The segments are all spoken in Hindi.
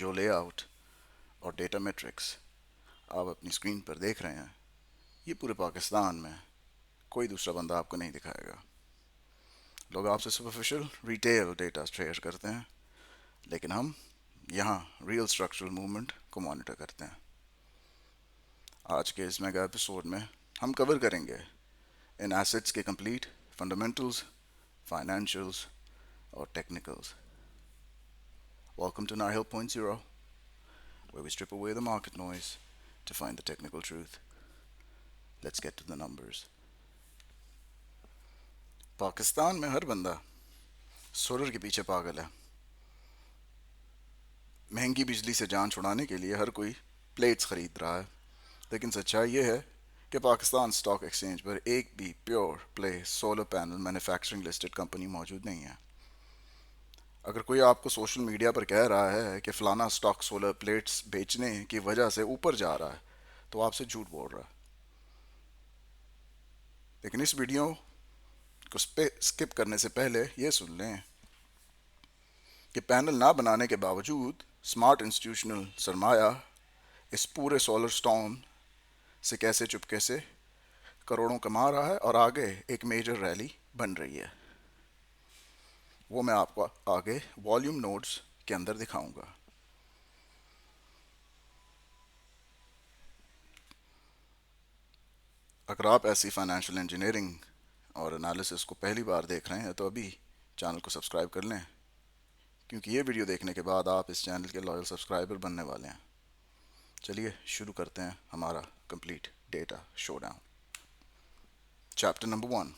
जो लेआउट और डेटा मेट्रिक्स आप अपनी स्क्रीन पर देख रहे हैं, ये पूरे पाकिस्तान में कोई दूसरा बंदा आपको नहीं दिखाएगा। लोग आपसे सुपरफिशियल रिटेल डेटा शेयर करते हैं, लेकिन हम यहाँ रियल स्ट्रक्चरल मूवमेंट को मॉनिटर करते हैं। आज के इस मेगा एपिसोड में हम कवर करेंगे इन एसेट्स के कंप्लीट फंडामेंटल्स, फाइनेंशियल्स और technicals. Welcome to Nile Point Zero, where we strip away the market noise to find the technical truth. Let's get to the numbers. Pakistan में हर बंदा सोलर के पीछे पागल है। महंगी बिजली से जान छुड़ाने के लिए हर कोई प्लेट्स खरीद रहा है, लेकिन सच्चाई ये है कि पाकिस्तान स्टॉक एक्सचेंज पर एक भी pure play solar panel manufacturing listed company मौजूद नहीं है। अगर कोई आपको सोशल मीडिया पर कह रहा है कि फलाना स्टॉक सोलर प्लेट्स बेचने की वजह से ऊपर जा रहा है, तो आपसे झूठ बोल रहा है। लेकिन इस वीडियो को स्किप करने से पहले ये सुन लें कि पैनल ना बनाने के बावजूद स्मार्ट इंस्टीट्यूशनल सरमाया इस पूरे सोलर स्टॉर्म से कैसे चुपके से करोड़ों कमा रहा है और आगे एक मेजर रैली बन रही है। वो मैं आपको आगे वॉल्यूम नोट्स के अंदर दिखाऊंगा। अगर आप ऐसी फाइनेंशियल इंजीनियरिंग और एनालिसिस को पहली बार देख रहे हैं, तो अभी चैनल को सब्सक्राइब कर लें, क्योंकि ये वीडियो देखने के बाद आप इस चैनल के लॉयल सब्सक्राइबर बनने वाले हैं। चलिए शुरू करते हैं हमारा complete data showdown. Chapter number 1,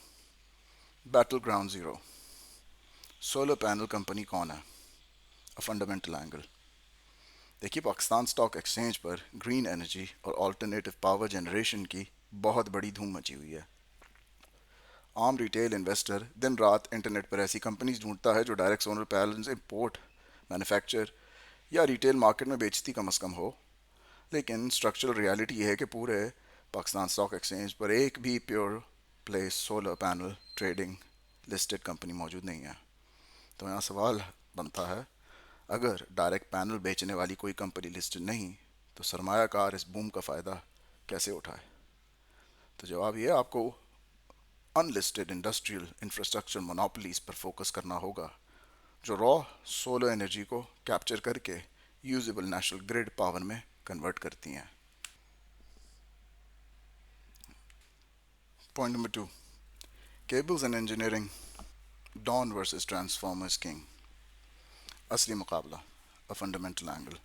battle ground zero. Solar panel company कौन है? अ फंडामेंटल एंगल। देखिए, पाकिस्तान स्टॉक एक्सचेंज पर ग्रीन एनर्जी और ऑल्टरनेटिव पावर जनरेशन की बहुत बड़ी धूम मची हुई है। आम रिटेल इन्वेस्टर दिन रात इंटरनेट पर ऐसी कंपनीज ढूंढता है जो direct solar panels import, manufacture या रिटेल मार्केट में बेचती कम अज़ कम हो। लेकिन स्ट्रक्चरल रियलिटी ये है कि पूरे पाकिस्तान स्टॉक एक्सचेंज पर एक भी pure play solar panel trading listed company मौजूद नहीं है। तो यहाँ सवाल बनता है, अगर डायरेक्ट पैनल बेचने वाली कोई कंपनी लिस्टेड नहीं, तो सरमायाकार इस बूम का फ़ायदा कैसे उठाए? तो जवाब ये, आपको अनलिस्टेड इंडस्ट्रियल इंफ्रास्ट्रक्चर मोनोपोलीज पर फोकस करना होगा, जो रॉ सोलर एनर्जी को कैप्चर करके यूजेबल नेशनल ग्रिड पावर में कन्वर्ट करती हैं। Point number 2, cables and engineering, Dawn versus transformers king. असली मुकाबला, अ फंडामेंटल एंगल।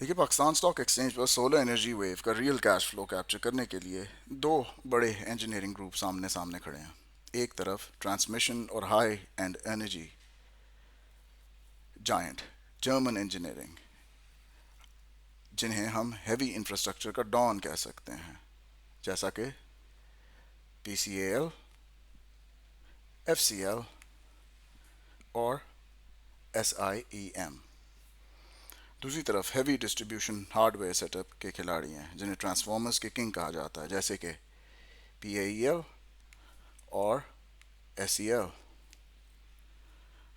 देखिए, पाकिस्तान स्टॉक एक्सचेंज पर सोलर एनर्जी वेव का रियल कैश फ्लो कैप्चर करने के लिए दो बड़े इंजीनियरिंग ग्रुप सामने सामने खड़े हैं। एक तरफ ट्रांसमिशन और high and energy giant German engineering, जिन्हें हम हैवी इंफ्रास्ट्रक्चर का डॉन कह सकते हैं, जैसा कि PCAL, FCL और SIEM। दूसरी तरफ हैवी डिस्ट्रीब्यूशन हार्डवेयर सेटअप के खिलाड़ी हैं, जिन्हें ट्रांसफॉर्मर्स के किंग कहा जाता है, जैसे कि PAEL और SEL।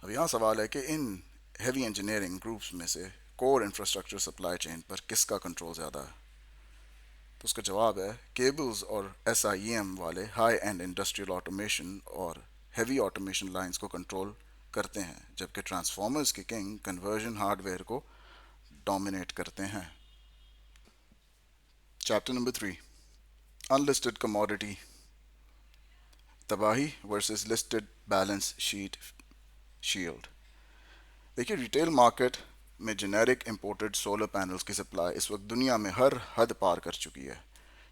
अब यहाँ सवाल है कि इन हैवी इंजीनियरिंग ग्रुप्स में से कोर इंफ्रास्ट्रक्चर सप्लाई चेन पर किसका कंट्रोल ज़्यादा है? तो उसका जवाब है, केबल्स और SIEM वाले हाई एंड इंडस्ट्रियल ऑटोमेशन और हैवी ऑटोमेशन लाइंस को कंट्रोल करते हैं, जबकि ट्रांसफॉर्मर्स के किंग कन्वर्जन हार्डवेयर को डोमिनेट करते हैं। चैप्टर नंबर 3, अनलिस्टेड कमोडिटी, तबाही versus listed balance sheet shield. देखिए, रिटेल मार्केट में जेनेरिक इंपोर्टेड सोलर पैनल्स की सप्लाई इस वक्त दुनिया में हर हद पार कर चुकी है।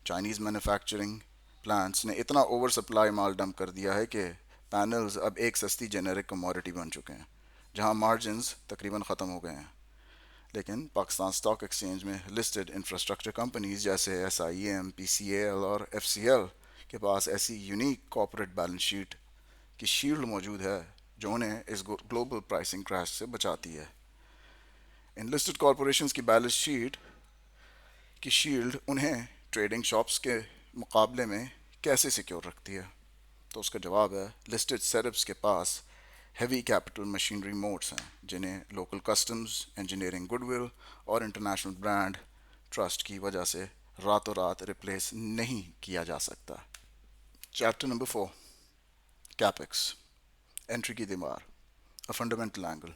चाइनीज़ मैन्युफैक्चरिंग प्लांट्स ने इतना ओवर सप्लाई माल डंप कर दिया है कि पैनल्स अब एक सस्ती जेनेरिक कमोडिटी बन चुके हैं, जहां मार्जिन्स तकरीबन ख़त्म हो गए हैं। लेकिन पाकिस्तान स्टॉक एक्सचेंज में लिस्टेड इंफ्रास्ट्रक्चर कंपनीज जैसे SIEM, PCAL और FCL के पास ऐसी यूनिक कॉर्पोरेट बैलेंस शीट की शील्ड मौजूद है जो उन्हें इस ग्लोबल प्राइसिंग क्रैश से बचाती है। इन लिस्टेड कॉरपोरेशंस की बैलेंस शीट की शील्ड उन्हें ट्रेडिंग शॉप्स के मुकाबले में कैसे सिक्योर रखती है? तो उसका जवाब है, लिस्टेड सेटअप्स के पास हैवी कैपिटल मशीनरी मोड्स हैं जिन्हें लोकल कस्टम्स, इंजीनियरिंग गुडविल और इंटरनेशनल ब्रांड ट्रस्ट की वजह से रातों रात रिप्लेस नहीं किया जा सकता। चैप्टर नंबर 4, कैपेक्स, एंट्री की दीवार, अ फंडामेंटल एंगल।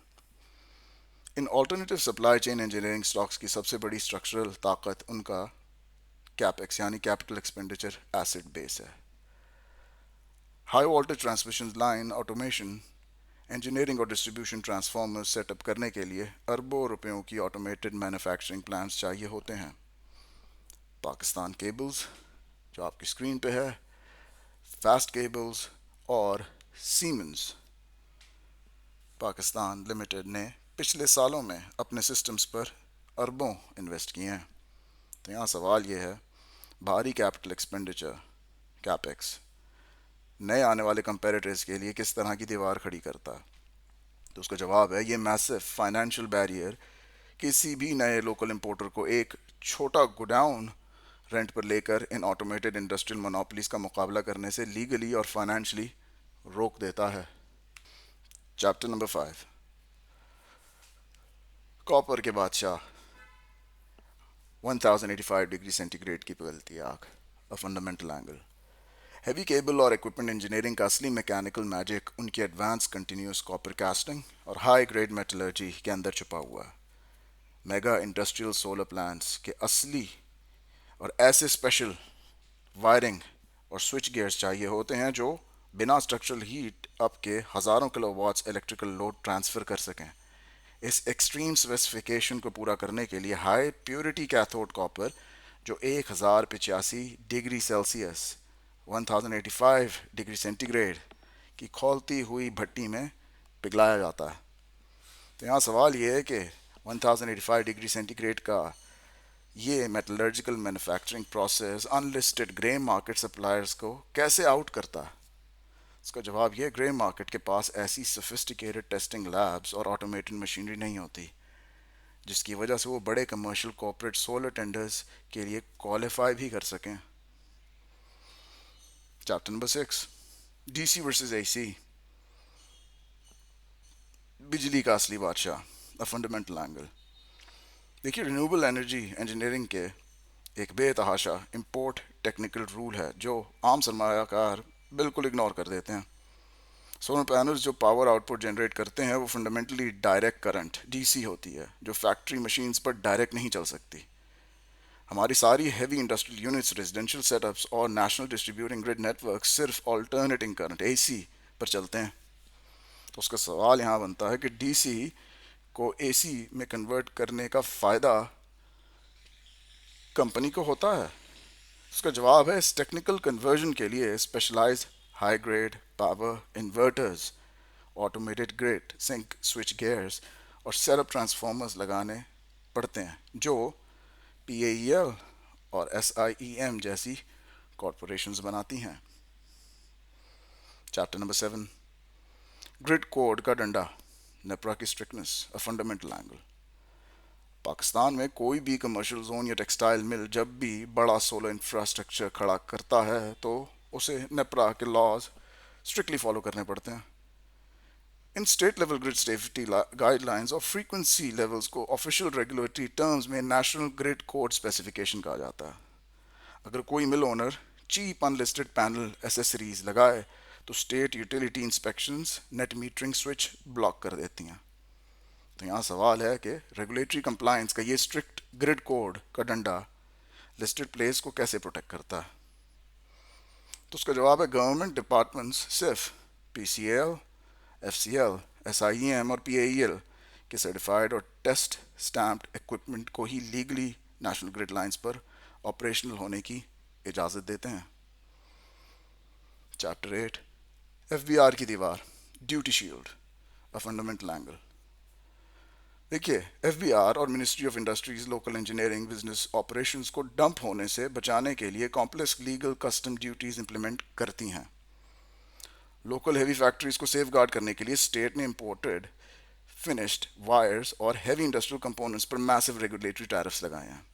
इन alternative supply chain engineering stocks की सबसे बड़ी स्ट्रक्चरल ताकत उनका कैपेक्स यानी कैपिटल एक्सपेंडिचर एसिड बेस है। High voltage transmission line automation, engineering और डिस्ट्रीब्यूशन ट्रांसफार्मर्स सेटअप करने के लिए अरबों रुपयों की ऑटोमेटेड मैन्युफैक्चरिंग प्लांट्स चाहिए होते हैं। पाकिस्तान केबल्स जो आपकी स्क्रीन पे है, फास्ट केबल्स और सीमेंस पाकिस्तान लिमिटेड ने पिछले सालों में अपने सिस्टम्स पर अरबों इन्वेस्ट किए हैं। तो यहाँ सवाल ये है, भारी कैपिटल एक्सपेंडिचर कैपेक्स नए आने वाले कंपेरेटर्स के लिए किस तरह की दीवार खड़ी करता है? तो उसका जवाब है, ये मैसिव फाइनेंशियल बैरियर किसी भी नए लोकल इंपोर्टर को एक छोटा गोडाउन रेंट पर लेकर इन ऑटोमेटेड इंडस्ट्रियल मोनोपोलीज का मुकाबला करने से लीगली और फाइनेंशियली रोक देता है। चैप्टर नंबर 5, कॉपर के बादशाह, 1085 डिग्री सेंटीग्रेड की पिघलती आग, अ फंडामेंटल एंगल। हैवी केबल और इक्विपमेंट इंजीनियरिंग का असली मैकेनिकल मैजिक उनकी एडवांस कंटिन्यूस कॉपर कास्टिंग और हाई ग्रेड मेटलर्जी के अंदर छुपा हुआ है। मेगा इंडस्ट्रियल सोलर प्लांट्स के असली और ऐसे स्पेशल वायरिंग और स्विच गियर्स चाहिए होते हैं जो बिना स्ट्रक्चरल हीट अप के हज़ारों किलोवाट्स इलेक्ट्रिकल लोड ट्रांसफ़र कर सकें। इस एक्सट्रीम स्पेसिफिकेशन को पूरा करने के लिए हाई प्योरिटी कैथोड कॉपर जो 1085 डिग्री सेल्सियस 1085 डिग्री सेंटीग्रेड की खौलती हुई भट्टी में पिघलाया जाता है। तो यहाँ सवाल ये है कि 1085 डिग्री सेंटीग्रेड का ये metallurgical manufacturing process unlisted grey market suppliers को कैसे आउट करता है? इसका जवाब ये, ग्रे मार्केट के पास ऐसी सोफिस्टिकेटेड टेस्टिंग लैब्स और ऑटोमेटेड मशीनरी नहीं होती जिसकी वजह से वो बड़े कमर्शियल कॉर्पोरेट सोलर टेंडर्स के लिए क्वालिफाई भी कर सकें। Chapter number 6, DC versus AC, बिजली का असली बादशाह, अ फंडामेंटल एंगल। देखिए, रिन्यूएबल एनर्जी इंजीनियरिंग के एक बेतहाशा इंपोर्ट टेक्निकल रूल है जो आम सरमायाकार बिल्कुल इग्नोर कर देते हैं। सोलर पैनल्स जो पावर आउटपुट जनरेट करते हैं वो फंडामेंटली डायरेक्ट करंट डीसी होती है जो फैक्ट्री मशीन्स पर डायरेक्ट नहीं चल सकती। हमारी सारी heavy industrial units, residential setups और नेशनल डिस्ट्रीब्यूटिंग ग्रिड नेटवर्क सिर्फ ऑल्टरनेटिंग करंट एसी पर चलते हैं। तो उसका सवाल यहाँ बनता है कि डीसी को एसी में कन्वर्ट करने का फ़ायदा कंपनी को होता है? उसका जवाब है, इस टेक्निकल कन्वर्जन के लिए specialised high grade power inverters, automated grid sync switch gears और सेटअप ट्रांसफार्मर्स लगाने पड़ते हैं जो पीएईएल और एसआईईएम जैसी कॉरपोरेशंस बनाती हैं। चैप्टर नंबर 7, ग्रिड कोड का डंडा, नेपरा की स्ट्रिक्टनेस, अ फंडामेंटल एंगल। पाकिस्तान में कोई भी कमर्शियल जोन या टेक्सटाइल मिल जब भी बड़ा सोलर इंफ्रास्ट्रक्चर खड़ा करता है तो उसे नेपरा के लॉज स्ट्रिक्टली फॉलो करने पड़ते हैं। इन state level grid safety guidelines और फ्रीक्वेंसी लेवल्स को ऑफिशियल रेगुलेटरी टर्म्स में नेशनल ग्रिड कोड स्पेसिफिकेशन कहा जाता है। अगर कोई mill owner cheap unlisted panel accessories लगाए तो state utility inspections net metering switch block कर देती हैं। तो यहाँ सवाल है कि रेगुलेटरी कंप्लायंस का ये स्ट्रिक्ट ग्रिड कोड का डंडा लिस्टेड प्लेस को कैसे प्रोटेक्ट करता है? तो उसका जवाब है, गवर्नमेंट डिपार्टमेंट्स सिर्फ पीसीएल, एफसीएल, एसआईईएम और पीएईएल के सर्टिफाइड और टेस्ट स्टैम्प्ड इक्विपमेंट को ही लीगली नेशनल ग्रिड लाइंस पर ऑपरेशनल होने की इजाज़त देते हैं। चैप्टर 8, एफबीआर की दीवार, ड्यूटी शील्ड, अ फंडामेंटल एंगल। देखिए, एफबीआर और ministry of industries local engineering business operations को डंप होने से बचाने के लिए complex legal custom duties implement करती हैं। लोकल हैवी फैक्ट्रीज को सेफ गार्ड करने के लिए स्टेट ने इंपोर्टेड फिनिश्ड वायर्स और हैवी इंडस्ट्रियल कंपोनेंट्स पर मैसिव रेगुलेटरी टैरिफ्स लगाए हैं।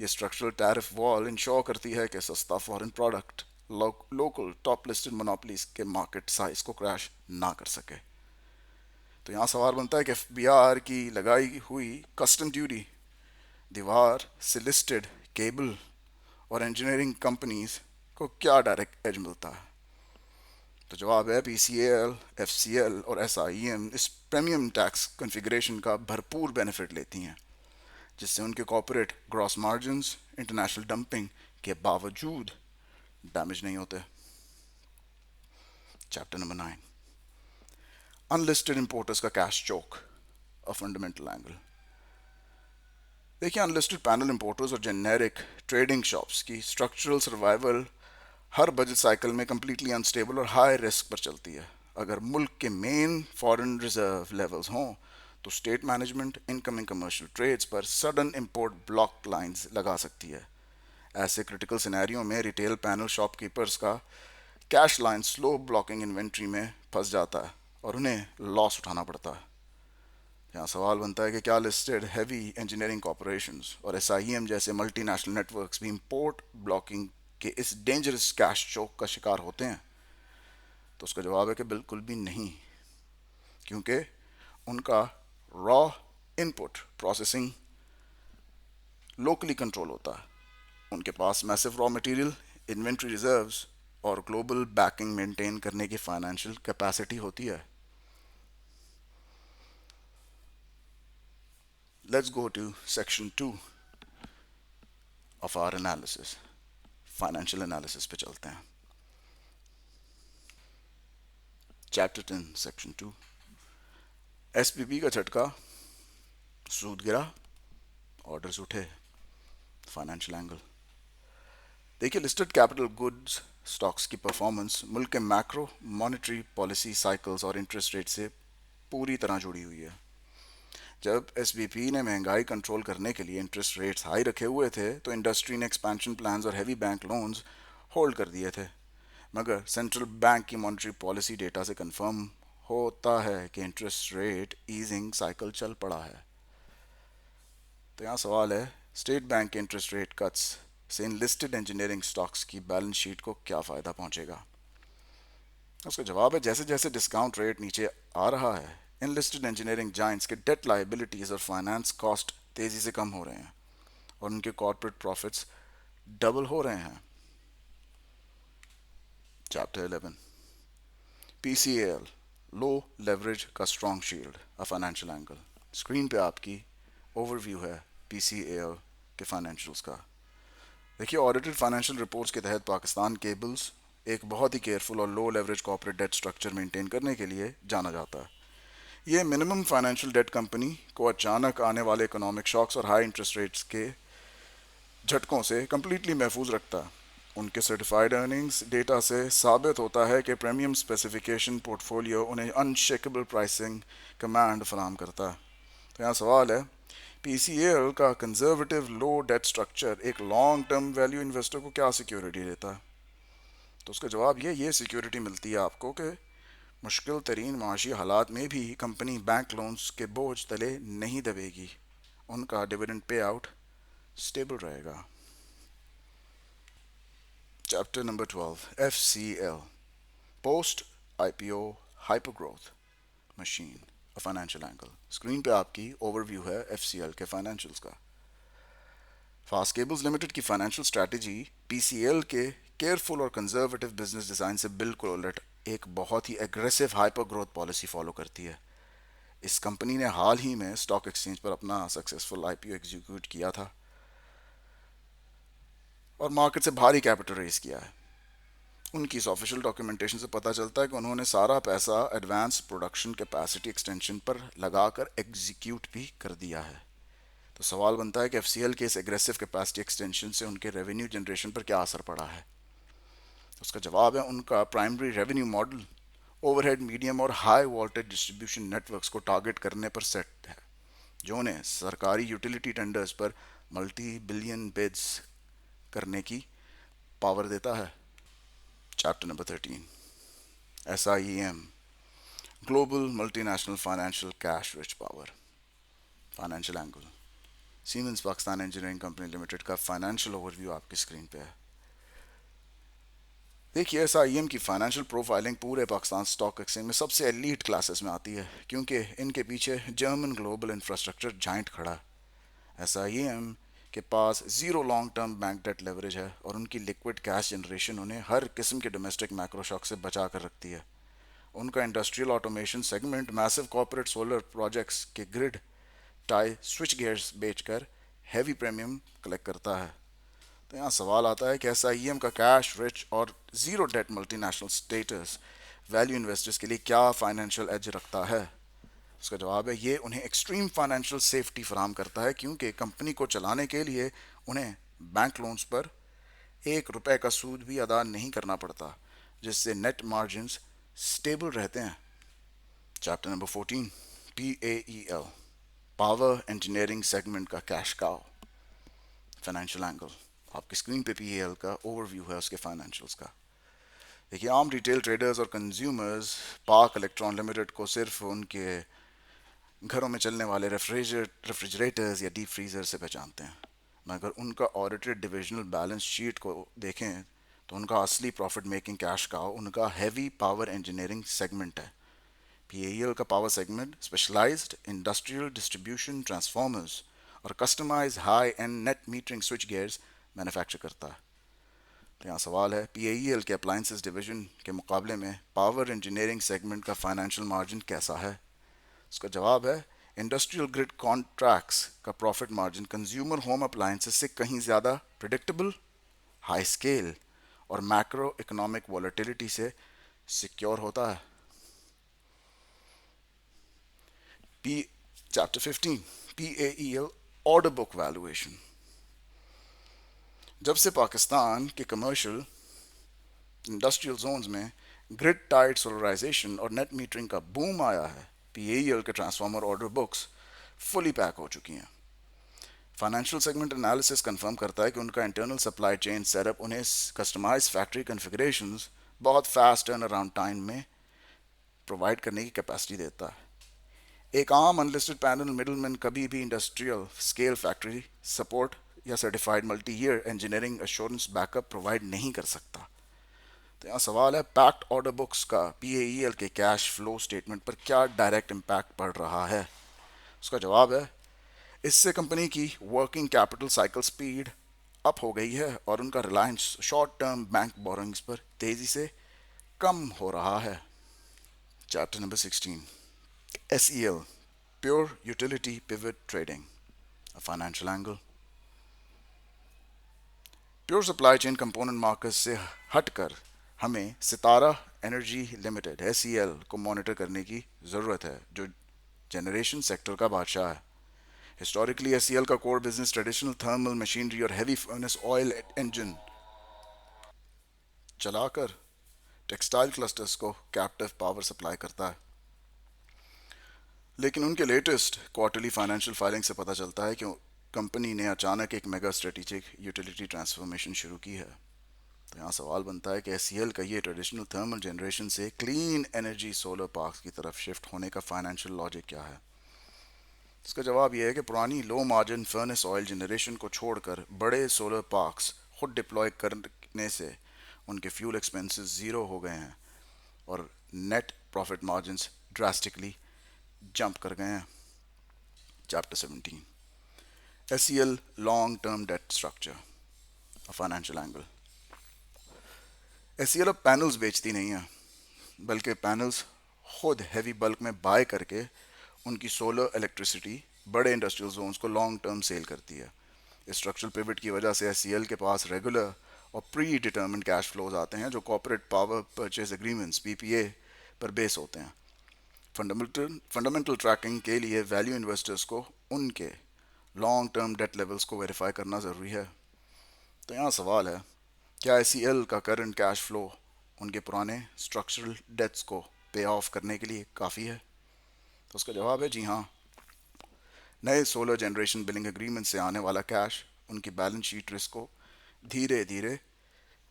ये स्ट्रक्चरल टैरिफ वॉल इंश्योर करती है कि सस्ता foreign product local top listed monopolies के मार्केट साइज को क्रैश ना कर सके। तो यहाँ सवाल बनता है कि एफबीआर की लगाई हुई कस्टम ड्यूटी दीवार से लिस्टेड केबल और इंजीनियरिंग कंपनीज को क्या डायरेक्ट एज मिलता है। तो जवाब है पीसीएल, एफसीएल और एसआईएम इस प्रीमियम टैक्स कॉन्फ़िगरेशन का भरपूर बेनिफिट लेती हैं, जिससे उनके corporate gross margins international dumping के बावजूद डैमेज नहीं होते। चैप्टर नंबर 9, अनलिस्टेड इंपोर्टर्स का cash choke, a fundamental angle. देखिए, अनलिस्टेड पैनल इंपोर्टर्स और जेनेरिक ट्रेडिंग शॉप्स की स्ट्रक्चरल सर्वाइवल हर बजट साइकिल में कम्प्लीटली अनस्टेबल और हाई रिस्क पर चलती है। अगर मुल्क के मेन फॉरेन रिजर्व लेवल्स हों तो state management incoming commercial trades पर सडन इंपोर्ट ब्लॉक लाइंस लगा सकती है। ऐसे क्रिटिकल सिनेरियो में रिटेल पैनल शॉपकीपर्स का cash line slow blocking inventory में फंस जाता है और उन्हें लॉस उठाना पड़ता है। यहाँ सवाल बनता है कि क्या लिस्टेड हैवी इंजीनियरिंग कॉरपोरेशंस और एसआईएम जैसे मल्टीनेशनल नेटवर्क्स भी इंपोर्ट ब्लॉकिंग के इस डेंजरस कैश चोक का शिकार होते हैं। तो उसका जवाब है कि बिल्कुल भी नहीं, क्योंकि उनका raw input processing locally control होता है। उनके पास massive raw material, inventory reserves और ग्लोबल बैकिंग मेंटेन करने की फाइनेंशियल कैपेसिटी होती है। Let's go to section 2 of our analysis. Financial analysis पे चलते हैं। चैप्टर 10 सेक्शन 2, एसपीपी का झटका, सूद गिरा, ऑर्डर्स उठे, फाइनेंशियल एंगल। देखिए, लिस्टेड कैपिटल गुड्स स्टॉक्स की परफॉर्मेंस मुल्क के मैक्रो मॉनेटरी पॉलिसी साइकिल्स और इंटरेस्ट रेट से पूरी तरह जुड़ी हुई है। जब एसबीपी ने महंगाई कंट्रोल करने के लिए इंटरेस्ट रेट्स हाई रखे हुए थे तो इंडस्ट्री ने एक्सपेंशन प्लान्स और हैवी बैंक लोन्स होल्ड कर दिए थे। मगर सेंट्रल बैंक की मॉनेटरी पॉलिसी डेटा से कंफर्म होता है कि इंटरेस्ट रेट ईजिंग साइकिल चल पड़ा है। तो यहाँ सवाल है, स्टेट बैंक के इंटरेस्ट रेट कट्स से इन लिस्टेड इंजीनियरिंग स्टॉक्स की बैलेंस शीट को क्या फ़ायदा पहुंचेगा। उसका जवाब है, जैसे जैसे डिस्काउंट रेट नीचे आ रहा है, इन लिस्टेड इंजीनियरिंग जाइंट्स के डेट लाइबिलिटीज़ और फाइनेंस कॉस्ट तेज़ी से कम हो रहे हैं और उनके कॉर्पोरेट प्रॉफिट्स डबल हो रहे हैं। चैप्टर 11, पीसीएल, लो लेवरेज का स्ट्रॉन्ग शील्ड, अ फाइनेंशियल एंगल। स्क्रीन पे आपकी ओवरव्यू है पीसीएल के फाइनेंशियल्स का। देखिए, ऑडिटेड फाइनेंशियल रिपोर्ट्स के तहत पाकिस्तान केबल्स एक बहुत ही केयरफुल और low leverage corporate debt structure maintain करने के लिए जाना जाता है। ये मिनिमम फाइनेंशियल डेट कंपनी को अचानक आने वाले इकोनॉमिक शॉक्स और हाई इंटरेस्ट रेट्स के झटकों से कम्प्लीटली महफूज रखता है। उनके सर्टिफाइड अर्निंग्स डेटा से साबित होता है कि प्रीमियम स्पेसिफिकेशन पोर्टफोलियो उन्हें अनशेकेबल प्राइसिंग कमांड फराहम करता है। तो यहाँ सवाल है, पीसीएल का कंजर्वेटिव लो डेट स्ट्रक्चर एक लॉन्ग टर्म वैल्यू इन्वेस्टर को क्या सिक्योरिटी देता है। तो उसका जवाब ये सिक्योरिटी मिलती है आपको कि मुश्किल तरीन माशी हालात में भी कंपनी बैंक लोन्स के बोझ तले नहीं दबेगी, उनका डिविडेंड पे आउट स्टेबल रहेगा। Chapter number 12, FCL, post IPO hyper growth machine, a financial angle. Screen पे आपकी ओवरव्यू है एफसीएल के फाइनेंशियल्स का। फास्ट केबल्स लिमिटेड की फाइनेंशियल स्ट्रैटेजी पीसीएल के केयरफुल और कंजर्वेटिव बिजनेस डिज़ाइन से बिल्कुल उलट एक बहुत ही aggressive hyper growth policy follow करती है। इस कंपनी ने हाल ही में स्टॉक एक्सचेंज पर अपना सक्सेसफुल आईपीओ एग्जीक्यूट किया था और मार्केट से भारी कैपिटल रेज किया है। उनकी इस ऑफिशियल डॉक्यूमेंटेशन से पता चलता है कि उन्होंने सारा पैसा एडवांस प्रोडक्शन कैपेसिटी एक्सटेंशन पर लगाकर एग्जीक्यूट भी कर दिया है। तो सवाल बनता है कि एफसीएल के इस एग्रेसिव कैपेसिटी एक्सटेंशन से उनके रेवेन्यू जनरेशन पर क्या असर पड़ा है। उसका जवाब है, उनका primary revenue model overhead medium और हाई वोल्टेज डिस्ट्रीब्यूशन नेटवर्क्स को टारगेट करने पर सेट है, जो उन्हें सरकारी यूटिलिटी टेंडर्स पर मल्टी बिलियन बिड्स करने की पावर देता है। Chapter number 13, SIM, global multinational financial cash rich power, financial angle. Siemens Pakistan engineering company limited का फाइनेंशियल ओवरव्यू आपकी स्क्रीन पे है। देखिए, SIEM की फाइनेंशियल प्रोफाइलिंग पूरे पाकिस्तान स्टॉक एक्सचेंज में सबसे एलीट क्लासेस में आती है, क्योंकि इनके पीछे जर्मन ग्लोबल इंफ्रास्ट्रक्चर जाइंट खड़ा है। SIEM के पास zero long term bank debt leverage है और उनकी लिक्विड कैश जनरेशन उन्हें हर किस्म के डोमेस्टिक मैक्रो शॉक से बचा कर रखती है। उनका industrial automation segment massive corporate solar projects के ग्रिड टाई स्विच गियर्स बेचकर हैवी प्रीमियम कलेक्ट करता है। तो यहाँ सवाल आता है कि SIEM का कैश रिच और zero debt multinational status value investors के लिए क्या फाइनेंशियल एज रखता है। उसका जवाब है, ये उन्हें एक्सट्रीम फाइनेंशियल सेफ्टी फराहम करता है, क्योंकि कंपनी को चलाने के लिए उन्हें बैंक लोन्स पर 1 रुपए का सूद भी अदा नहीं करना पड़ता, जिससे नेट मार्जिन स्टेबल रहते हैं। Chapter number 14, PAEL, power engineering segment का कैश काउ, फाइनेंशियल एंगल। आपकी स्क्रीन पे PAL का ओवरव्यू है उसके फाइनेंशियल्स का। देखिए, आम रिटेल ट्रेडर्स और कंज्यूमर्स पाक इलेक्ट्रॉन लिमिटेड को सिर्फ उनके घरों में चलने वाले रेफ्रिजरेटर्स या डीप फ्रीजर से पहचानते हैं, मगर उनका ऑडिटेड डिविजनल बैलेंस शीट को देखें तो उनका असली प्रॉफिट मेकिंग कैश काउ उनका हैवी पावर इंजीनियरिंग सेगमेंट है। PAEL का power segment specialised industrial distribution transformers और customise high end net metering switch gears manufacture करता है। तो यहाँ सवाल है, PAEL के अप्लायंसेस डिवीजन के मुकाबले में पावर इंजीनियरिंग सेगमेंट का फाइनेंशियल मार्जिन कैसा है। उसका जवाब है, इंडस्ट्रियल ग्रिड कॉन्ट्रैक्ट्स का profit margin consumer home appliances से कहीं ज़्यादा प्रिडिक्टेबल, हाई स्केल और मैक्रो इकोनॉमिक वॉलेटिलिटी से सिक्योर होता है। P chapter 15, PAEL order book valuation. जब से पाकिस्तान के कमर्शियल इंडस्ट्रियल जोन्स में ग्रिड टाइड सोलराइजेशन और नेट मीटरिंग का बूम आया है, PAEL के transformer order books fully pack हो चुकी हैं। फाइनेंशियल सेगमेंट एनालिसिस कंफर्म करता है कि उनका इंटरनल सप्लाई चेन सेटअप उन्हें कस्टमाइज फैक्ट्री कॉन्फ़िगरेशंस बहुत फास्ट टर्न अराउंड टाइम में प्रोवाइड करने की कैपेसिटी देता है। एक आम अनलिस्टेड पैनल मिडलमैन कभी भी इंडस्ट्रियल स्केल फैक्ट्री सपोर्ट या certified multi year engineering assurance backup provide नहीं कर सकता। तो यहाँ सवाल है, पैक्ड ऑर्डर बुक्स का PAEL के कैश फ्लो स्टेटमेंट पर क्या डायरेक्ट इम्पैक्ट पड़ रहा है। उसका जवाब है, इससे कंपनी की working capital cycle speed up हो गई है और उनका Reliance short term bank borrowings पर तेजी से कम हो रहा है। Chapter number 16, SEL, pure utility pivot trading, अ financial angle. Pure supply chain component market से हटकर हमें सितारा एनर्जी लिमिटेड SEL को मॉनिटर करने की ज़रूरत है, जो जनरेशन सेक्टर का बादशाह है। हिस्टोरिकली SEL का core business traditional thermal machinery और हैवी फर्नेस ऑयल इंजन चलाकर टेक्सटाइल क्लस्टर्स को कैप्टिव पावर सप्लाई करता है। लेकिन उनके लेटेस्ट क्वार्टरली फाइनेंशियल फाइलिंग से पता चलता है कि कंपनी ने अचानक एक मेगा स्ट्रेटेजिक यूटिलिटी ट्रांसफॉर्मेशन शुरू की है। तो यहाँ सवाल बनता है कि SEL का ये ट्रेडिशनल थर्मल जनरेशन से क्लीन एनर्जी सोलर पार्क्स की तरफ शिफ्ट होने का फाइनेंशियल लॉजिक क्या है। इसका जवाब यह है कि पुरानी low margin furnace oil generation को छोड़कर बड़े सोलर पार्क्स खुद डिप्लॉय करने से उनके फ्यूल एक्सपेंसेस ज़ीरो हो गए हैं और net profit margins drastically jump कर गए हैं। Chapter 17, SEL long term debt structure, अ फाइनेंशियल एंगल। SEL अब पैनल्स बेचती नहीं है, बल्कि पैनल्स खुद हैवी बल्क में बाय करके उनकी सोलर इलेक्ट्रिसिटी बड़े इंडस्ट्रियल जोन्स को लॉन्ग टर्म सेल करती है। इस स्ट्रक्चरल पिवट की वजह से SEL के पास रेगुलर और प्री डिटर्मिन्ड कैश फ्लोज आते हैं, जो corporate power purchase agreements PPA पर बेस होते हैं। फंडामेंटल ट्रैकिंग के लिए वैल्यू इन्वेस्टर्स को उनके लॉन्ग टर्म डेट लेवल्स को वेरीफाई करना ज़रूरी है। तो यहाँ सवाल है, क्या SEL का करंट कैश फ्लो उनके पुराने स्ट्रक्चरल डेट्स को पे ऑफ करने के लिए काफ़ी है। तो उसका जवाब है, जी हाँ। नए सोलर जनरेशन बिलिंग एग्रीमेंट से आने वाला कैश उनकी बैलेंस शीट रिस्क को धीरे धीरे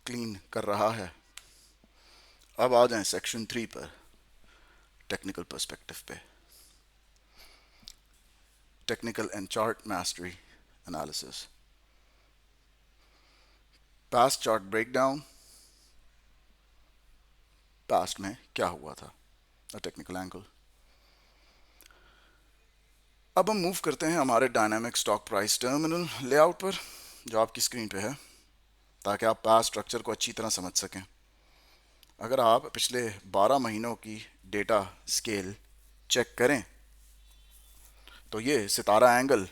क्लीन कर रहा है। अब आ जाएं सेक्शन 3 पर, टेक्निकल पर्सपेक्टिव पे, technical and chart mastery analysis, past chart breakdown, past में क्या हुआ था, अ टेक्निकल एंगल। अब हम मूव करते हैं हमारे dynamic stock price terminal layout पर, जो आपकी स्क्रीन पे है, ताकि आप पास्ट स्ट्रक्चर को अच्छी तरह समझ सकें। अगर आप पिछले 12 महीनों की डेटा स्केल चेक करें तो ये सितारा एंगल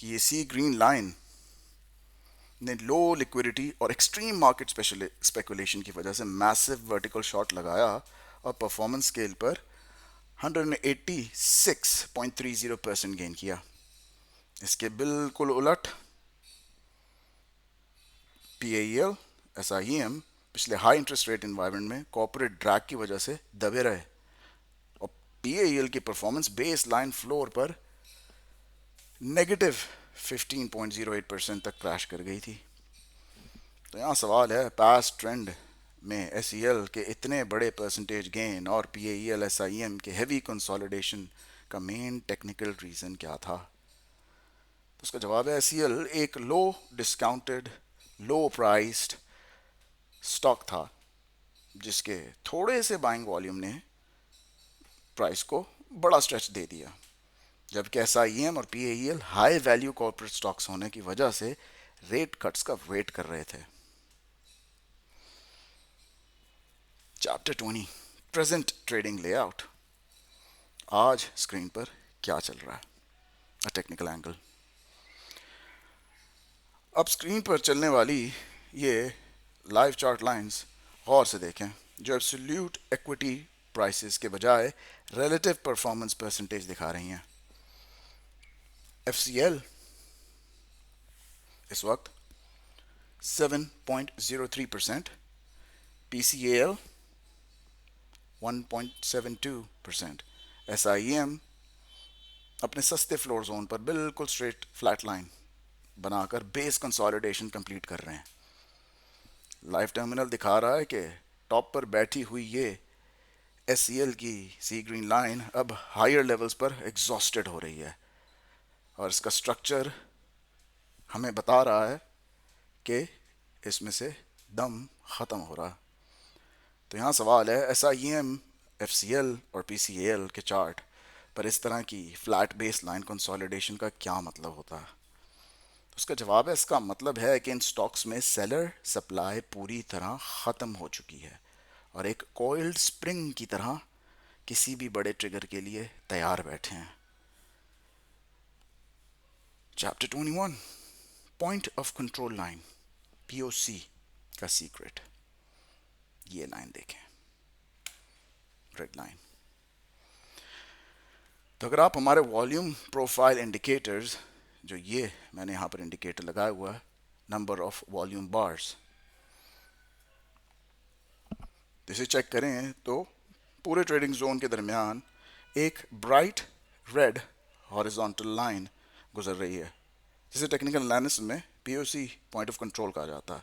की ये सी ग्रीन लाइन ने लो लिक्विडिटी और एक्सट्रीम मार्केट स्पेकुलेशन की वजह से मैसिव वर्टिकल शॉट लगाया और परफॉर्मेंस स्केल पर 186.30% गेन किया। इसके बिल्कुल उलट PAEL, SIEM पिछले हाई इंटरेस्ट रेट इन्वायरमेंट में कॉर्पोरेट ड्रैग की वजह से दबे रहे और PAEL की परफॉर्मेंस बेस लाइन फ्लोर पर नेगेटिव 15.08% तक क्रैश कर गई थी। तो यहाँ सवाल है, पास्ट ट्रेंड में SEL के इतने बड़े परसेंटेज गेन और PAEL SIM के हेवी कंसोलिडेशन का मेन टेक्निकल रीज़न क्या था? तो उसका जवाब है, SEL एक लो डिस्काउंटेड, लो प्राइस्ड स्टॉक था जिसके थोड़े से बाइंग वॉल्यूम ने प्राइस को बड़ा स्ट्रेच दे दिया, जबकि SIM और PAEL high value corporate stocks होने की वजह से रेट कट्स का वेट कर रहे थे। Chapter 20, present trading layout. आज स्क्रीन पर क्या चल रहा है, अ टेक्निकल एंगल। अब स्क्रीन पर चलने वाली ये लाइव चार्ट लाइंस गौर से देखें, जो एब्सोल्यूट इक्विटी प्राइसेस के बजाय रिलेटिव परफॉर्मेंस परसेंटेज दिखा रही हैं। FCL इस वक्त 7.03%, PCAL 1.72%, SIEM अपने सस्ते फ्लोर जोन पर बिल्कुल स्ट्रेट फ्लैट लाइन बनाकर बेस कंसोलिडेशन कंप्लीट कर रहे हैं। लाइव टर्मिनल दिखा रहा है कि टॉप पर बैठी हुई ये SCL की सी ग्रीन लाइन अब हायर लेवल्स पर एग्जॉस्टेड हो रही है और इसका स्ट्रक्चर हमें बता रहा है कि इसमें से दम ख़त्म हो रहा। तो यहाँ सवाल है, SIEM, FCL और PCAL के चार्ट पर इस तरह की फ्लैट बेस लाइन कंसोलिडेशन का क्या मतलब होता है? तो उसका जवाब है, इसका मतलब है कि इन स्टॉक्स में सेलर सप्लाई पूरी तरह ख़त्म हो चुकी है और एक कोइल्ड स्प्रिंग की तरह किसी भी बड़े ट्रिगर के लिए तैयार बैठे हैं। Chapter 21, point of control line, POC का सीक्रेट। ये लाइन देखें, रेड लाइन। तो अगर आप हमारे वॉल्यूम प्रोफाइल इंडिकेटर्स, जो ये मैंने यहाँ पर इंडिकेटर लगाया हुआ है, नंबर ऑफ वॉल्यूम बार्स, इसे चेक करें तो पूरे ट्रेडिंग जोन के दरमियान एक ब्राइट रेड हॉरिजॉन्टल लाइन गुजर रही है, जिसे टेक्निकल एनालिसिस में POC, पॉइंट ऑफ कंट्रोल कहा जाता है।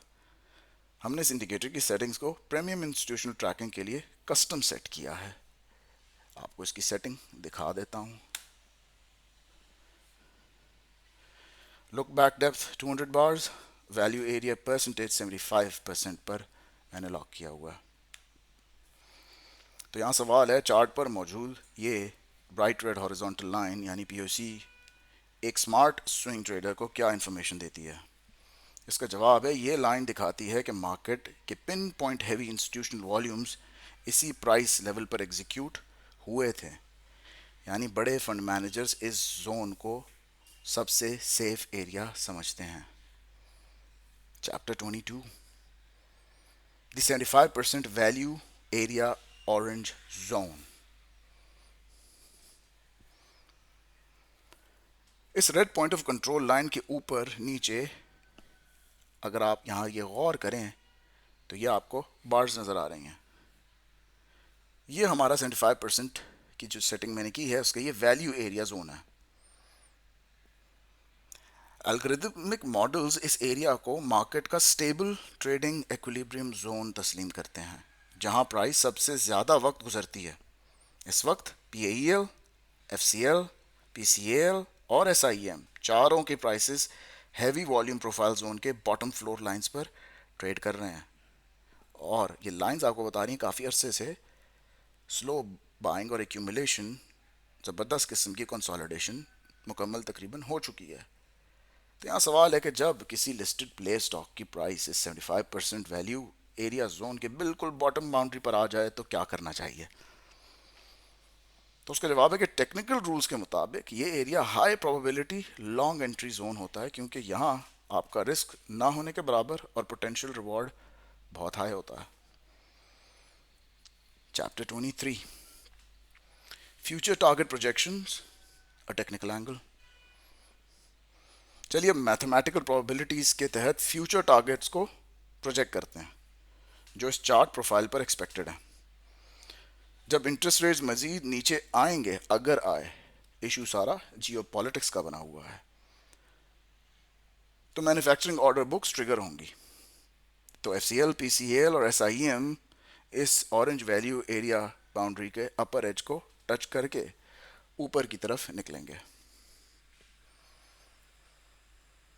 हमने इस इंडिकेटर की सेटिंग्स को प्रीमियम इंस्टीट्यूशनल ट्रैकिंग के लिए कस्टम सेट किया है। आपको इसकी सेटिंग दिखा देता हूँ। Look back depth 200 bars, value area percentage 75% पर मैंने लॉक किया हुआ है। तो यहाँ सवाल है, चार्ट पर मौजूद ये ब्राइट रेड हॉरिजॉन्टल लाइन यानी POC एक स्मार्ट स्विंग ट्रेडर को क्या इन्फॉर्मेशन देती है? इसका जवाब है, ये लाइन दिखाती है कि मार्केट के pin point heavy institutional volumes इसी प्राइस लेवल पर एग्जीक्यूट हुए थे, यानी बड़े फंड मैनेजर्स इस जोन को सबसे सेफ एरिया समझते हैं। Chapter 22, the 75% value area orange zone. इस red point of control line के ऊपर नीचे अगर आप यहाँ ये गौर करें तो ये आपको बार्स नज़र आ रही हैं। ये हमारा 75% की जो सेटिंग मैंने की है उसका ये वैल्यू एरिया जोन है। एल्गोरिथमिक मॉडल्स इस एरिया को मार्केट का स्टेबल ट्रेडिंग एक्विलिब्रियम जोन तस्लीम करते हैं, जहां प्राइस सबसे ज़्यादा वक्त गुजरती है। इस वक्त PAEL, FCL, PCAL और SIEM चारों के prices heavy volume profile zone के बॉटम फ्लोर लाइंस पर ट्रेड कर रहे हैं और ये लाइंस आपको बता रही हैं काफ़ी अरसे से स्लो बाइंग और एक्यूमुलेशन, ज़बरदस्त किस्म की कंसोलिडेशन मुकम्मल तकरीबन हो चुकी है। तो यहाँ सवाल है कि जब किसी लिस्टेड प्ले स्टॉक की प्राइस इस 75% वैल्यू एरिया जोन के बिल्कुल बॉटम बाउंड्री पर आ जाए तो क्या करना चाहिए। तो उसका जवाब है कि टेक्निकल रूल्स के मुताबिक ये area high probability long entry zone होता है, क्योंकि यहाँ आपका रिस्क ना होने के बराबर और पोटेंशियल रिवॉर्ड बहुत हाई होता है। चैप्टर 23, फ्यूचर टारगेट प्रोजेक्शंस, अ टेक्निकल एंगल। चलिए अब मैथमेटिकल प्रोबेबिलिटीज के तहत फ्यूचर टारगेट्स को प्रोजेक्ट करते हैं जो इस चार्ट प्रोफाइल पर एक्सपेक्टेड है। जब इंटरेस्ट रेट्स मजीद नीचे आएंगे, अगर आए, इशू सारा जियो पॉलिटिक्स का बना हुआ है, तो मैन्युफैक्चरिंग ऑर्डर बुक्स ट्रिगर होंगी। तो F C L, P C L और एस आई एम इस ऑरेंज वैल्यू एरिया बाउंड्री के अपर एज को टच करके ऊपर की तरफ निकलेंगे।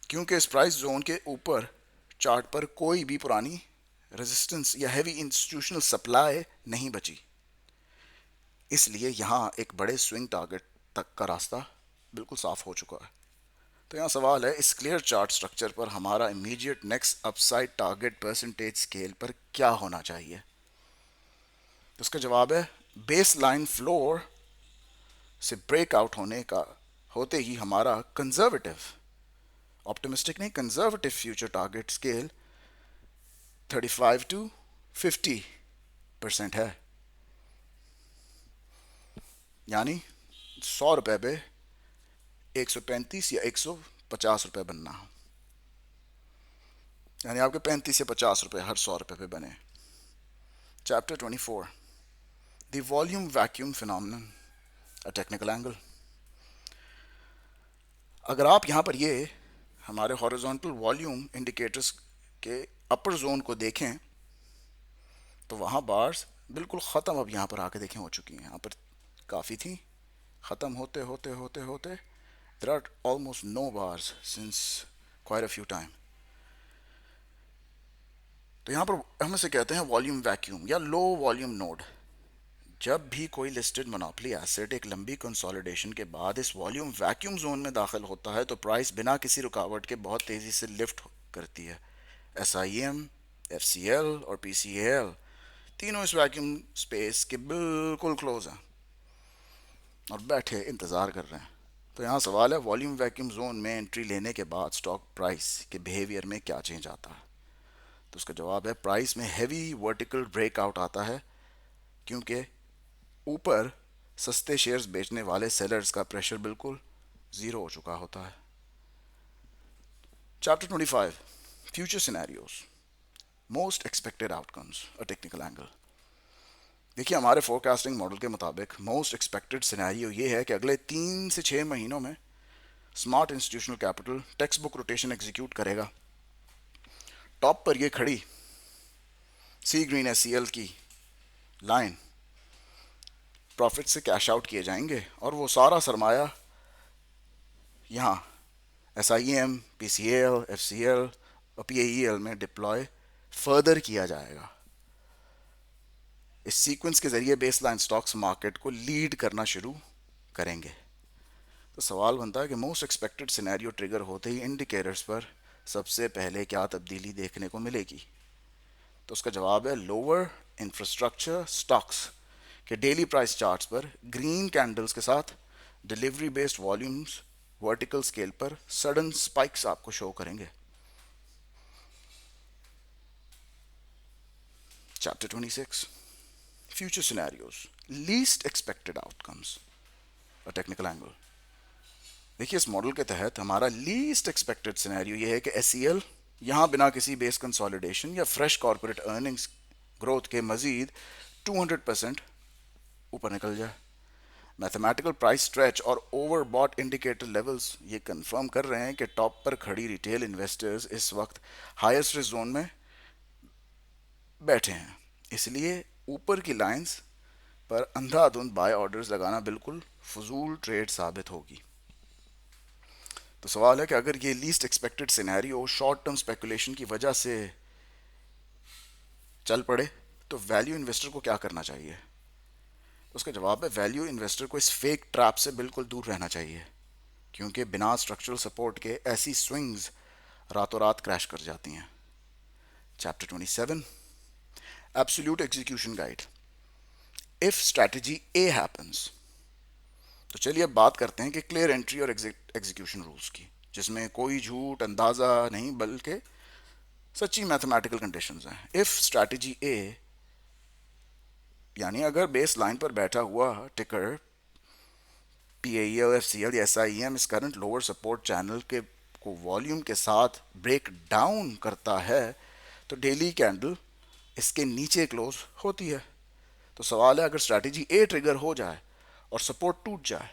क्योंकि इस प्राइस जोन के ऊपर चार्ट पर कोई भी पुरानी रेजिस्टेंस या हैवी इंस्टीट्यूशनल सप्लाई नहीं बची, इसलिए यहाँ एक बड़े स्विंग टारगेट तक का रास्ता बिल्कुल साफ हो चुका है। तो यहाँ सवाल है, इस क्लियर चार्ट स्ट्रक्चर पर हमारा immediate next upside target percentage scale पर क्या होना चाहिए। तो उसका जवाब है, बेस लाइन फ्लोर से ब्रेकआउट होते ही हमारा कंजर्वेटिव, ऑप्टिमिस्टिक नहीं, conservative future target scale 35 to 50% है। यानी 100 रुपए पे 135 या 150 रुपए बनना, यानी आपके 35 से 50 रुपए हर 100 रुपए पे बने। Chapter 24, the volume vacuum phenomenon, a technical angle. अगर आप यहाँ पर ये हमारे हॉरिजॉन्टल वॉल्यूम इंडिकेटर्स के अपर जोन को देखें तो वहाँ बार्स बिल्कुल ख़त्म अब यहाँ पर आके देखें हो चुकी हैं। यहाँ पर काफ़ी थी, ख़त्म होते होते होते होते there are almost no bars since quite a few time. तो यहाँ पर हम इसे कहते हैं वॉल्यूम वैक्यूम या लो वॉल्यूम नोड। जब भी कोई लिस्टेड मोनोपोली एसेट एक लंबी कंसोलिडेशन के बाद इस वॉल्यूम वैक्यूम जोन में दाखिल होता है तो प्राइस बिना किसी रुकावट के बहुत तेज़ी से लिफ्ट करती है। S I M, F C L और पी सी एल तीनों इस वैक्यूम स्पेस के बिल्कुल क्लोज हैं और बैठे इंतज़ार कर रहे हैं। तो यहाँ सवाल है, वॉल्यूम वैक्यूम जोन में एंट्री लेने के बाद स्टॉक प्राइस के बिहेवियर में क्या चेंज आता है। तो उसका जवाब है, प्राइस में हैवी वर्टिकल ब्रेकआउट आता है, क्योंकि ऊपर सस्ते शेयर्स बेचने वाले सेलर्स का प्रेशर बिल्कुल ज़ीरो हो चुका होता है। Chapter 25, future scenarios, most expected outcomes, अ टेक्निकल एंगल। देखिए हमारे फोरकास्टिंग मॉडल के मुताबिक मोस्ट एक्सपेक्टेड सिनेरियो ये है कि अगले 3 से 6 महीनों में smart institutional capital text book rotation execute करेगा। टॉप पर ये खड़ी सी ग्रीन एस सी एल की लाइन प्रॉफिट से कैश आउट किए जाएंगे और वो सारा सरमाया यहाँ S I M, P C L, F C L और पी ए ई एल में डिप्लॉय फर्दर किया जाएगा। इस सीक्वेंस के ज़रिए बेसलाइन स्टॉक्स मार्केट को लीड करना शुरू करेंगे। तो सवाल बनता है कि मोस्ट एक्सपेक्टेड सिनेरियो ट्रिगर होते ही इंडिकेटर्स पर सबसे पहले क्या तब्दीली देखने को मिलेगी। तो उसका जवाब है, लोअर इंफ्रास्ट्रक्चर स्टॉक्स के डेली प्राइस चार्ट्स पर ग्रीन कैंडल्स के साथ delivery based volumes vertical scale पर सडन स्पाइक्स आपको शो करेंगे। Chapter 26, future scenarios, least expected outcomes, अ टेक्निकल एंगल। देखिए इस मॉडल के तहत हमारा लीस्ट एक्सपेक्टेड सिनेरियो ये है कि एस सी एल यहाँ बिना किसी बेस कंसोलिडेशन या फ्रेश कॉर्पोरेट अर्निंग्स ग्रोथ के मजीद 200% ऊपर निकल जाए। मैथमेटिकल प्राइस स्ट्रेच और ओवरबॉट इंडिकेटर लेवल्स ये कंफर्म कर रहे हैं कि टॉप पर खड़ी रिटेल इन्वेस्टर्स इस वक्त हाईएस्ट रिस्क जोन में बैठे हैं, इसलिए ऊपर की लाइंस पर अंधाधुंध बाय ऑर्डर्स लगाना बिल्कुल फजूल ट्रेड साबित होगी। तो सवाल है कि अगर ये least expected scenario short term speculation की वजह से चल पड़े तो वैल्यू इन्वेस्टर को क्या करना चाहिए? उसका जवाब है, वैल्यू इन्वेस्टर को इस फेक ट्रैप से बिल्कुल दूर रहना चाहिए, क्योंकि बिना स्ट्रक्चरल सपोर्ट के ऐसी स्विंग्स रातों रात क्रैश कर जाती हैं। Chapter 27, absolute execution guide. If strategy A happens, तो चलिए अब बात करते हैं कि क्लियर एंट्री और एग्जीक्यूशन रूल्स की, जिसमें कोई झूठ अंदाजा नहीं बल्कि सच्ची मैथमेटिकल कंडीशंस हैं। इफ स्ट्रैटेजी ए, यानी अगर बेस लाइन पर बैठा हुआ टिकर PAEL, FCL या SIEM इस करंट लोअर सपोर्ट चैनल के को वॉल्यूम के साथ ब्रेक डाउन करता है, तो डेली कैंडल इसके नीचे क्लोज होती है। तो सवाल है, अगर स्ट्रैटेजी ए ट्रिगर हो जाए और सपोर्ट टूट जाए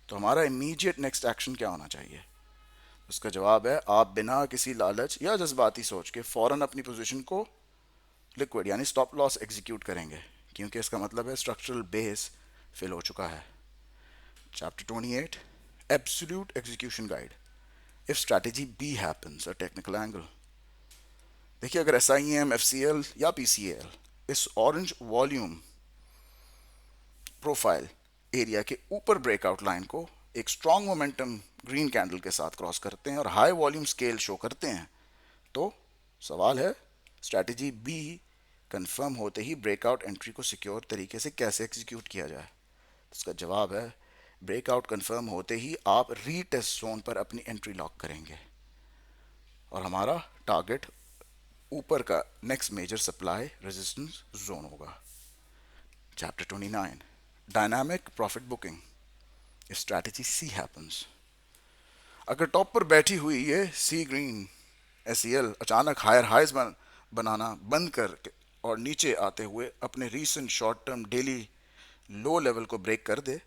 तो हमारा इमीडिएट नेक्स्ट एक्शन क्या होना चाहिए? उसका जवाब है, आप बिना किसी लालच या जज्बाती सोच के फौरन अपनी पोजीशन को लिक्विड यानी स्टॉप लॉस एग्जीक्यूट करेंगे, क्योंकि इसका मतलब है स्ट्रक्चरल बेस फिल हो चुका है। Chapter 28, absolute execution guide. If strategy B happens, a technical angle. देखिए, अगर SIEM, FCL या PCAL इस ऑरेंज वॉल्यूम प्रोफाइल एरिया के ऊपर ब्रेकआउट लाइन को एक स्ट्रॉन्ग मोमेंटम ग्रीन कैंडल के साथ क्रॉस करते हैं और हाई वॉल्यूम स्केल शो करते हैं, तो सवाल है, स्ट्रैटेजी बी कंफर्म होते ही ब्रेकआउट एंट्री को सिक्योर तरीके से कैसे एग्जीक्यूट किया जाए? इसका जवाब है, ब्रेकआउट कंफर्म होते ही आप रीटेस्ट जोन पर अपनी एंट्री लॉक करेंगे और हमारा टारगेट ऊपर का next major supply resistance zone होगा। Chapter 29, dynamic profit booking. If strategy C happens, अगर टॉप पर बैठी हुई ये सी ग्रीन SEL अचानक हायर हाइज बनाना बंद कर और नीचे आते हुए अपने recent short term daily low level को ब्रेक कर दे,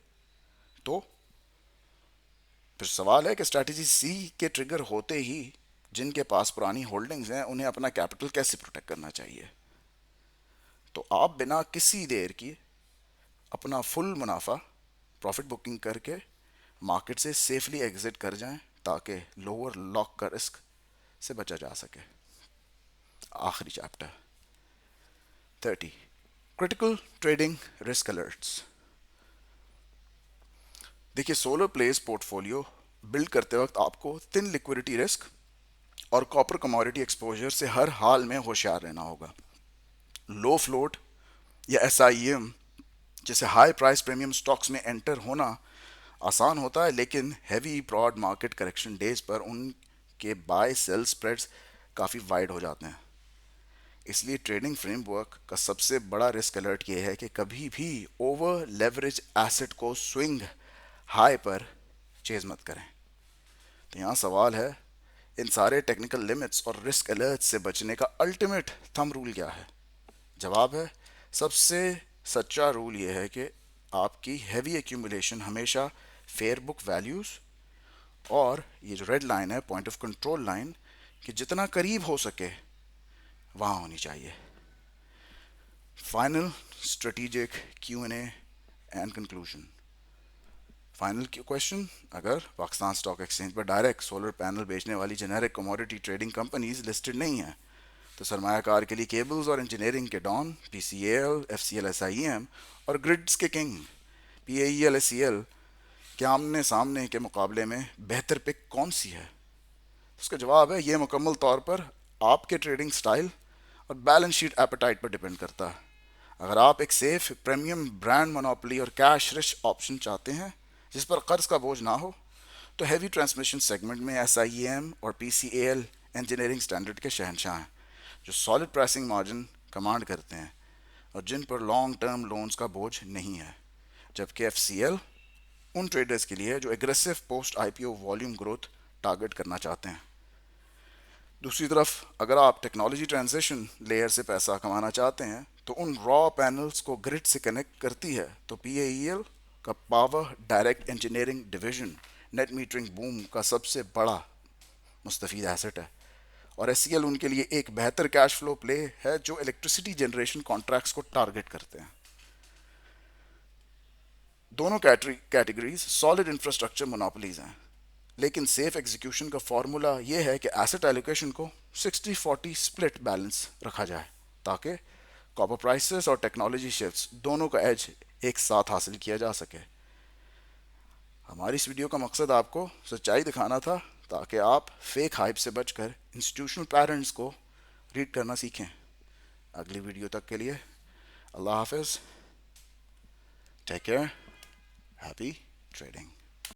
तो फिर सवाल है कि स्ट्रैटेजी सी के ट्रिगर होते ही जिनके पास पुरानी होल्डिंग्स हैं उन्हें अपना कैपिटल कैसे प्रोटेक्ट करना चाहिए? तो आप बिना किसी देर की अपना फुल मुनाफा प्रॉफिट बुकिंग करके मार्केट से सेफली एग्जिट कर जाएं, ताकि लोअर लॉक का रिस्क से बचा जा सके। आखिरी chapter 30, critical trading risk alerts. देखिए, सोलर प्लेस पोर्टफोलियो बिल्ड करते वक्त आपको थिन लिक्विडिटी रिस्क और कॉपर कमोडिटी एक्सपोजर से हर हाल में होशियार रहना होगा। लो फ्लोट या SIEM जैसे हाई प्राइस प्रीमियम स्टॉक्स में एंटर होना आसान होता है, लेकिन heavy broad market correction days पर उनके बाय सेल स्प्रेड्स काफ़ी वाइड हो जाते हैं। इसलिए ट्रेडिंग फ्रेमवर्क का सबसे बड़ा रिस्क अलर्ट ये है कि कभी भी ओवर लेवरेज एसेट को स्विंग हाई पर चेज मत करें। तो यहाँ सवाल है, इन सारे टेक्निकल लिमिट्स और रिस्क अलर्ट से बचने का अल्टीमेट थंब रूल क्या है? जवाब है, सबसे सच्चा रूल ये है कि आपकी हैवी एक्यूमुलेशन हमेशा फेयर बुक वैल्यूज और ये जो रेड लाइन है पॉइंट ऑफ कंट्रोल लाइन कि जितना करीब हो सके वहाँ होनी चाहिए। Final strategic Q&A and conclusion. Final question, अगर पाकिस्तान स्टॉक एक्सचेंज पर डायरेक्ट सोलर पैनल बेचने वाली generic commodity trading companies listed नहीं है, तो सरमायाकार के लिए केबल्स और इंजीनियरिंग के डॉन PCAL, FCL, SIEM और ग्रिड्स के किंग PAEL, SEL के आमने सामने के मुकाबले में बेहतर पिक कौन सी है? उसका जवाब है, ये मुकम्मल तौर पर आपके ट्रेडिंग स्टाइल और बैलेंस शीट एपेटाइट पर डिपेंड करता है। अगर आप एक सेफ प्रीमियम ब्रांड मोनोपोली और कैश रिच ऑप्शन चाहते हैं जिस पर कर्ज का बोझ ना हो, तो हैवी ट्रांसमिशन सेगमेंट में SIEM और PCAL इंजीनियरिंग स्टैंडर्ड के शहंशाह हैं, जो सॉलिड प्राइसिंग मार्जिन कमांड करते हैं और जिन पर लॉन्ग टर्म लोन्स का बोझ नहीं है, जबकि FCL उन ट्रेडर्स के लिए है जो aggressive post IPO volume growth target करना चाहते हैं। दूसरी तरफ अगर आप टेक्नोलॉजी ट्रांजिशन लेयर से पैसा कमाना चाहते हैं तो उन रॉ पैनल्स को ग्रिड से कनेक्ट करती है, तो PAEL का power direct engineering division net metering boom का सबसे बड़ा मुस्तफीद एसेट है, और SCL उनके लिए एक बेहतर कैश फ्लो प्ले है जो इलेक्ट्रिसिटी जनरेशन कॉन्ट्रैक्ट्स को टारगेट करते हैं। दोनों कैटेगरीज सॉलिड इंफ्रास्ट्रक्चर मोनोपोलीज हैं, लेकिन सेफ एग्जीक्यूशन का फॉर्मूला यह है कि एसेट एलोकेशन को 60-40 स्प्लिट बैलेंस रखा जाए, ताकि कॉपर प्राइसेस और टेक्नोलॉजी शिफ्ट्स दोनों का एज एक साथ हासिल किया जा सके। हमारी इस वीडियो का मकसद आपको सच्चाई दिखाना था, ताकि आप फेक हाइप से बचकर इंस्टीट्यूशनल पैटर्न्स को रीड करना सीखें। अगली वीडियो तक के लिए अल्लाह हाफिज़, टेक केयर, हैप्पी ट्रेडिंग।